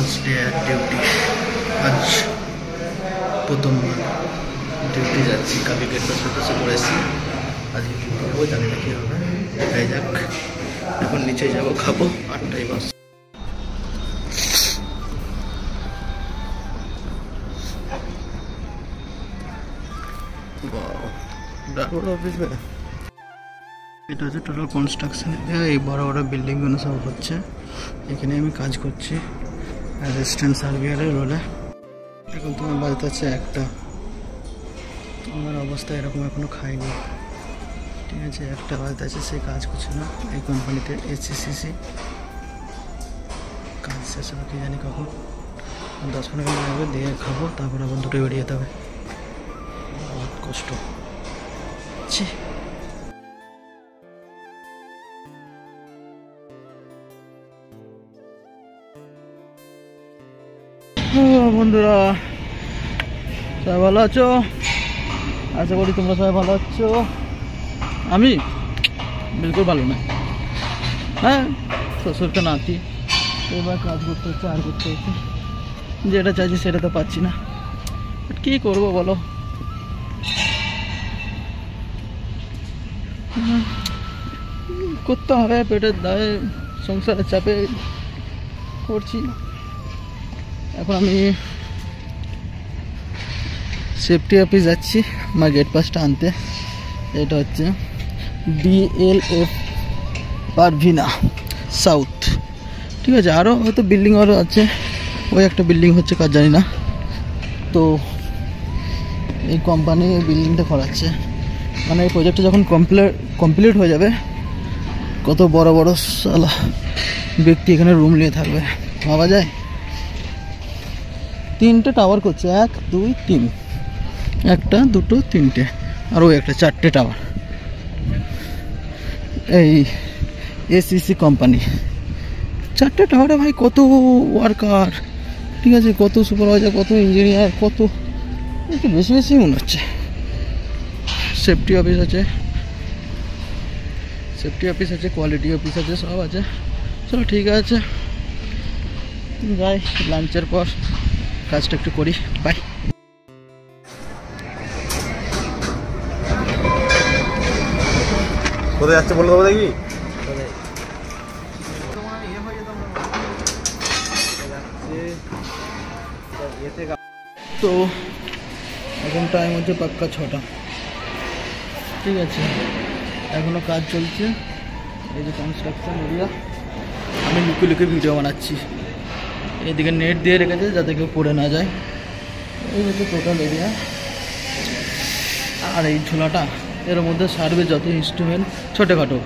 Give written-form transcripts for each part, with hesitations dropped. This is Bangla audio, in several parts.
First day at duty. আজ প্রথম ডিউটি যাচ্ছি। কালকে গেট পাস ফেটপাসে করেছি, আজকে কী করবো জানি না কী হবে, দেখাই যাক। এখন নিচে যাবো, খাবো, 8টায় বাস। এটা হচ্ছে টোটাল কনস্ট্রাকশন এরিয়া। এই বড় বড় বিল্ডিংগুলো সব হচ্ছে, এখানে আমি কাজ করছি অ্যাসিস্ট্যান্ট সার্ভেয়ারের রোলে। এখন তোমার বাড়িতে আছে একটা, আমার অবস্থা এরকম এখনো খাইনি, ঠিক আছে। একটা বাড়িতে আছে, সে কাজ করছে না এই কোম্পানিতে, এসিসিসি। কাজ শেষ হবে কি জানি কখন, 10-15 মিনিট লাগবে, দিয়ে খাবো, তারপর আবার দুটো বেরিয়ে যেতে হবে। বহুত কষ্ট। বন্ধুরা সবাই ভালো আছো? আশা করি তোমরা সবাই ভালো আছো। আমি বিলকুল ভালো না। হ্যাঁ, শ্বশুরকে নাতি, এবার কাজ করতে হচ্ছে, আর করতে হচ্ছে। যেটা চাইছি সেটা তো পাচ্ছি না, কী করবো বলো। করতে হবে, পেটের দায়ে, সংসারের চাপে করছি। এখন আমি সেফটি অফিস যাচ্ছি আমার গেট পাসটা আনতে। এটা হচ্ছে DLF পারভিনা সাউথ, ঠিক আছে। আরও হয়তো বিল্ডিং আরও আছে, ওই একটা বিল্ডিং হচ্ছে, কাজ জানি না। তো এই কোম্পানি এই বিল্ডিংটা করাচ্ছে, মানে এই প্রজেক্টটা যখন কমপ্লিট হয়ে যাবে, কত বড় বড় সালা ব্যক্তি এখানে রুম নিয়ে থাকবে, ভাবা যায়। 3টে টাওয়ার করছে, 1 2 3, 1টা 2টো 3টে, আর ওই একটা 4টে টাওয়ার। এই এসিসি কোম্পানি 4টে টাওয়ারে ভাই কত ওয়ার্কার, ঠিক আছে, কত সুপারভাইজার, কত ইঞ্জিনিয়ার, কত, একটু বেশি বেশি মনে হচ্ছে। সেফটি অফিস আছে, কোয়ালিটি অফিস আছে, সব আছে। চলো ঠিক আছে, যাই, লাঞ্চের পর কাজটা একটু করি, বাই। কোথায় যাচ্ছে বলে দেবো দেখবি? তো এখন টাইম হচ্ছে পাক্কা 6টা, ঠিক আছে। এখনো কাজ চলছে, এই যে কনস্ট্রাকশন এরিয়া। আমি লুকিয়ে লুকিয়ে ভিডিও বানাচ্ছি, এদিকে নেট দিয়ে রেখেছে যাতে কেউ পড়ে না যায়। এই হচ্ছে টোটাল এরিয়া। আর এই ঝোলাটা, এর মধ্যে সার্ভে যত ইনস্ট্রুমেন্ট, ছোটোখাটো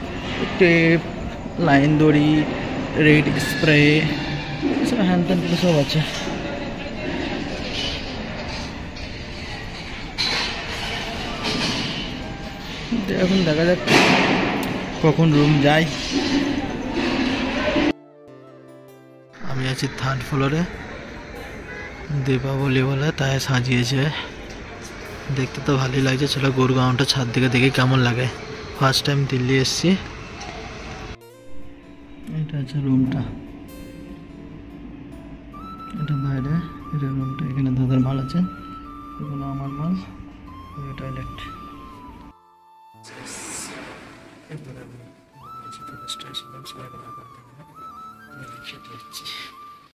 টেপ, লাইন দড়ি, রেড স্প্রে, সব হ্যান ত্যান সব আছে। এখন দেখা যাক কখন রুম যাই। আমি আছি 3rd ফ্লোরে, দীপাবলি বলে তাই সাজিয়েছে, দেখতে তো ভালোই লাগছে। চলো গুরগাঁওটা ছাদ থেকে দেখে কেমন লাগে, ফার্স্ট টাইম দিল্লি এসছি। এটা আছে রুমটা, এটা বাইরে, এটা রুমটা। এখানে দাদার মাল আছে, এগুলো আমার মাল, টয়লেট। এরপরে আমি